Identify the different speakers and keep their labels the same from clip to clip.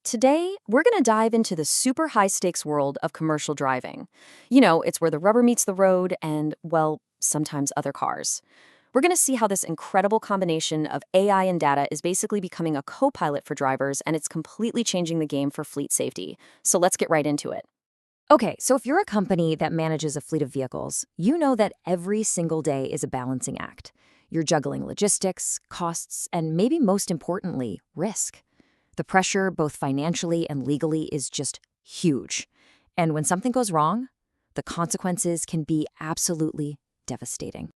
Speaker 1: Today, we're going to dive into the super high stakes world of commercial driving. It's where the rubber meets the road and, well, sometimes other cars. We're going to see how this incredible combination of AI and data is basically becoming a co pilot for drivers, and it's completely changing the game for fleet safety. So let's get right into it.
Speaker 2: Okay, so if you're a company that manages a fleet of vehicles, you know that every single day is a balancing act. You're juggling logistics, costs, and maybe most importantly, risk. The pressure, both financially and legally, is just huge. And when something goes wrong, the consequences can be absolutely devastating.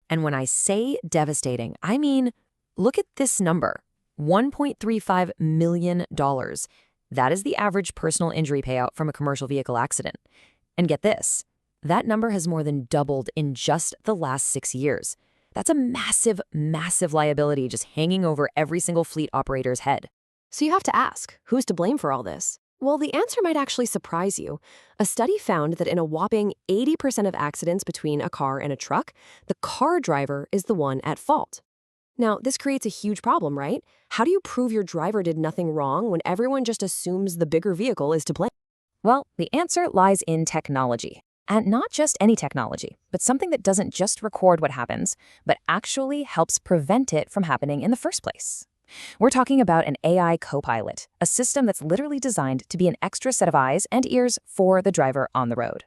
Speaker 2: And when I say devastating, I mean, look at this number, $1.35 million. That is the average personal injury payout from a commercial vehicle accident. And get this, that number has more than doubled in just the last 6 years. That's a massive, massive liability just hanging over every single fleet operator's head.
Speaker 3: So you have to ask, who's to blame for all this? Well, the answer might actually surprise you. A study found that in a whopping 80% of accidents between a car and a truck, the car driver is the one at fault. Now, this creates a huge problem, right? How do you prove your driver did nothing wrong when everyone just assumes the bigger vehicle is to blame?
Speaker 2: Well, the answer lies in technology. And not just any technology, but something that doesn't just record what happens, but actually helps prevent it from happening in the first place. We're talking about an AI co-pilot, a system that's literally designed to be an extra set of eyes and ears for the driver on the road.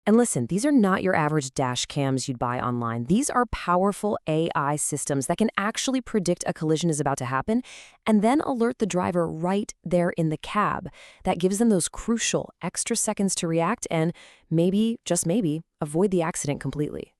Speaker 2: And listen, these are not your average dash cams you'd buy online. These are powerful AI systems that can actually predict a collision is about to happen and then alert the driver right there in the cab. That gives them those crucial extra seconds to react and maybe, just maybe, avoid the accident completely.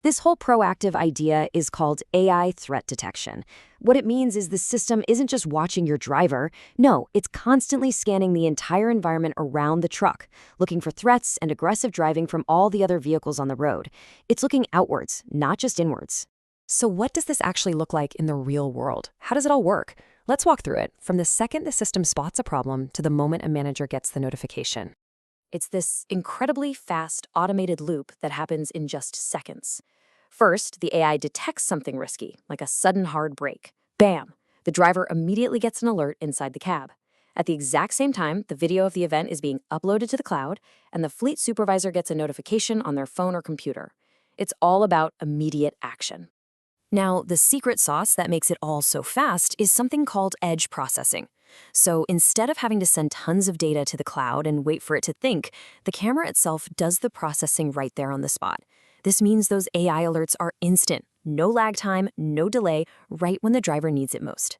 Speaker 2: This whole proactive idea is called AI threat detection. What it means is the system isn't just watching your driver. No, it's constantly scanning the entire environment around the truck, looking for threats and aggressive driving from all the other vehicles on the road. It's looking outwards, not just inwards. So what does this actually look like in the real world? How does it all work? Let's walk through it, from the second the system spots a problem to the moment a manager gets the notification.
Speaker 1: It's this incredibly fast, automated loop that happens in just seconds. First, the AI detects something risky, like a sudden hard brake. Bam! The driver immediately gets an alert inside the cab. At the exact same time, the video of the event is being uploaded to the cloud, and the fleet supervisor gets a notification on their phone or computer. It's all about immediate action. Now, the secret sauce that makes it all so fast is something called edge processing. So instead of having to send tons of data to the cloud and wait for it to think, the camera itself does the processing right there on the spot. This means those AI alerts are instant, no lag time, no delay, right when the driver needs it most.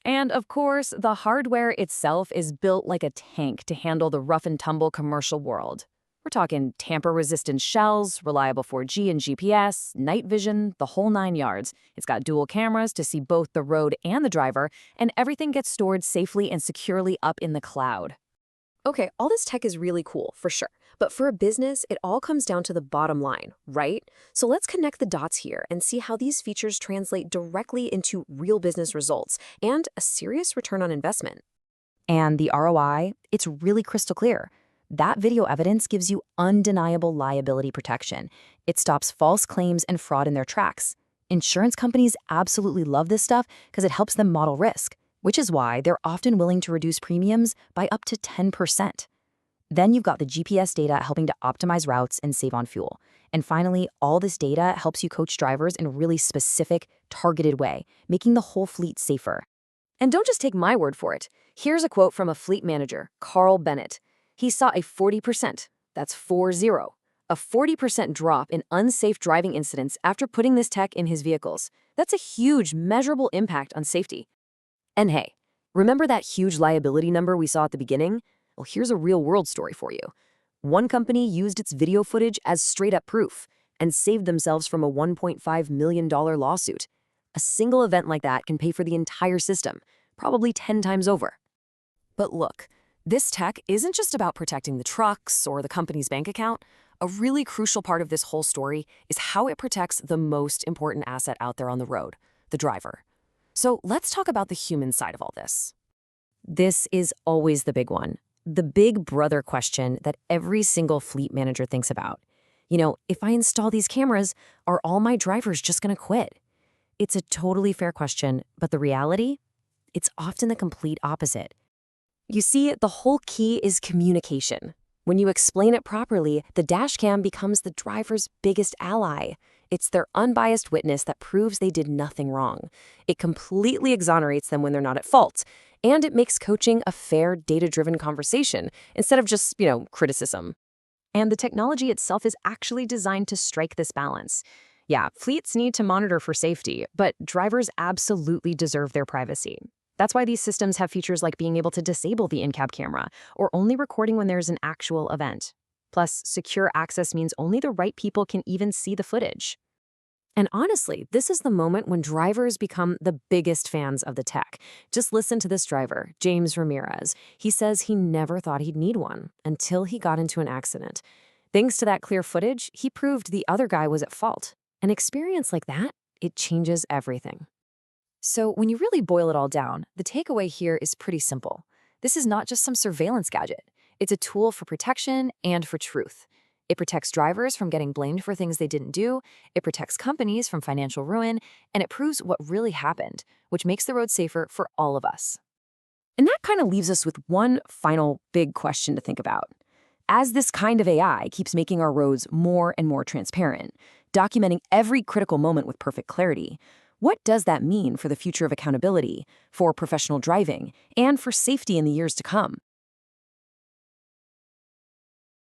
Speaker 2: And of course, the hardware itself is built like a tank to handle the rough and tumble commercial world. We're talking tamper-resistant shells, reliable 4G and GPS, night vision, the whole 9 yards. It's got dual cameras to see both the road and the driver, and everything gets stored safely and securely up in the cloud.
Speaker 3: Okay, all this tech is really cool, for sure. But for a business, it all comes down to the bottom line, right? So let's connect the dots here and see how these features translate directly into real business results and a serious return on investment.
Speaker 2: And the ROI, it's really crystal clear. That video evidence gives you undeniable liability protection. It stops false claims and fraud in their tracks. Insurance companies absolutely love this stuff because it helps them model risk, which is why they're often willing to reduce premiums by up to 10%. Then you've got the GPS data helping to optimize routes and save on fuel. And finally, all this data helps you coach drivers in a really specific, targeted way, making the whole fleet safer.
Speaker 3: And don't just take my word for it. Here's a quote from a fleet manager, Carl Bennett. He saw a 40%, that's 40, a 40% drop in unsafe driving incidents after putting this tech in his vehicles. That's a huge, measurable impact on safety. And hey, remember that huge liability number we saw at the beginning? Well, here's a real-world story for you. One company used its video footage as straight-up proof and saved themselves from a $1.5 million lawsuit. A single event like that can pay for the entire system, probably 10 times over. But look, this tech isn't just about protecting the trucks or the company's bank account. A really crucial part of this whole story is how it protects the most important asset out there on the road, the driver. So let's talk about the human side of all this. This is always the big one. The big brother question that every single fleet manager thinks about. If I install these cameras, are all my drivers just going to quit? It's a totally fair question, but the reality? It's often the complete opposite.
Speaker 2: You see, the whole key is communication. When you explain it properly, the dashcam becomes the driver's biggest ally. It's their unbiased witness that proves they did nothing wrong. It completely exonerates them when they're not at fault. And it makes coaching a fair, data-driven conversation instead of just, criticism.
Speaker 3: And the technology itself is actually designed to strike this balance. Yeah, fleets need to monitor for safety, but drivers absolutely deserve their privacy. That's why these systems have features like being able to disable the in-cab camera or only recording when there's an actual event. Plus, secure access means only the right people can even see the footage. And honestly, this is the moment when drivers become the biggest fans of the tech. Just listen to this driver, James Ramirez. He says he never thought he'd need one until he got into an accident. Thanks to that clear footage, he proved the other guy was at fault. An experience like that, it changes everything. So when you really boil it all down, the takeaway here is pretty simple. This is not just some surveillance gadget. It's a tool for protection and for truth. It protects drivers from getting blamed for things they didn't do, it protects companies from financial ruin, and it proves what really happened, which makes the road safer for all of us.
Speaker 2: And that kind of leaves us with one final big question to think about. As this kind of AI keeps making our roads more and more transparent, documenting every critical moment with perfect clarity, what does that mean for the future of accountability, for professional driving, and for safety in the years to come?